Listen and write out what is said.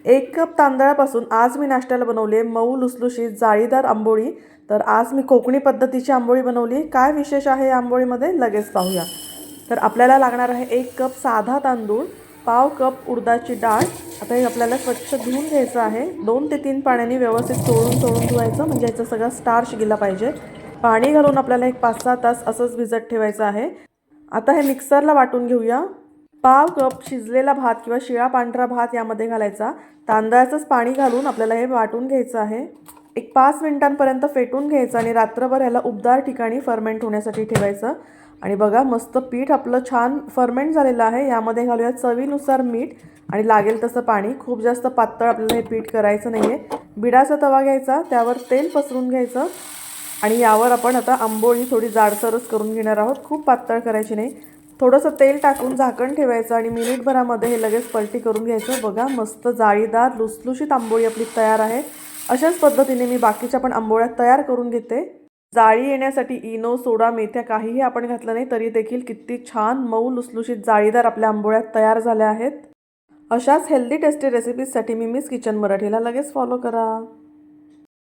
1 cup तांदळापासून आज मी नाश्त्याला बनवली आहे मऊ लुसलुशीत जाळीदार आंबोळी। तर आज मी कोकणी पद्धतीची आंबोळी बनवली। काय विशेष आहे या आंबोळीमध्ये लगेच पाहूया। तर आपल्याला लागणार आहे 1 कप साधा तांदूळ, पाव कप उडदाची डाळ। आता हे आपल्याला स्वच्छ धुवून घ्यायचं आहे। 2 ते 3 पाण्याने व्यवस्थित चोळून धुवायचं, म्हणजे याचा सगळा स्टार्च गेला पाहिजे। पाणी घालून आपल्याला एक 5-6 तास असंच भिजत ठेवायचं आहे। आता हे मिक्सरला वाटून घेऊया। पाव कप शिजलेला भात किंवा शिळा पांढरा भात यामध्ये घालायचा। तांदळाचंच पाणी घालून आपल्याला हे वाटून घ्यायचं आहे। एक 5 मिनिटांपर्यंत फेटून घ्यायचं आणि रात्रभर ह्याला उबदार ठिकाणी फर्मेंट होण्यासाठी ठेवायचं। आणि बघा मस्त पीठ आपलं छान फर्मेंट झालेलं आहे। यामध्ये घालूया चवीनुसार मीठ आणि लागेल तसं पाणी। खूप जास्त पातळ आपल्याला हे पीठ करायचं नाहीये। बिडाचा तवा घ्यायचा, त्यावर तेल पसरून घ्यायचं आणि यावर आपण आता आंबोळी थोडी जाडसरच करून घेणार आहोत। खूप पातळ करायची नाही। थोडंसं तेल टाकून झाकण ठेवायचं आणि मिनिटभरामध्ये हे लगेच पलटी करून घ्यायचं। बघा मस्त जाळीदार लुसलुशीत आंबोळी आपली तयार आहे। अशाच पद्धतीने मी बाकीच्या पण आंबोळ्या तयार करून घेते। जाळी येण्यासाठी इनो, सोडा, मेथ्या काहीही आपण घातलं नाही तरी देखील किती छान मऊ लुसलुशीत जाळीदार आपल्या आंबोळ्या तयार झाल्या आहेत। अशाच हेल्दी टेस्टी रेसिपीजसाठी मिस किचन मराठीला लगेच फॉलो करा।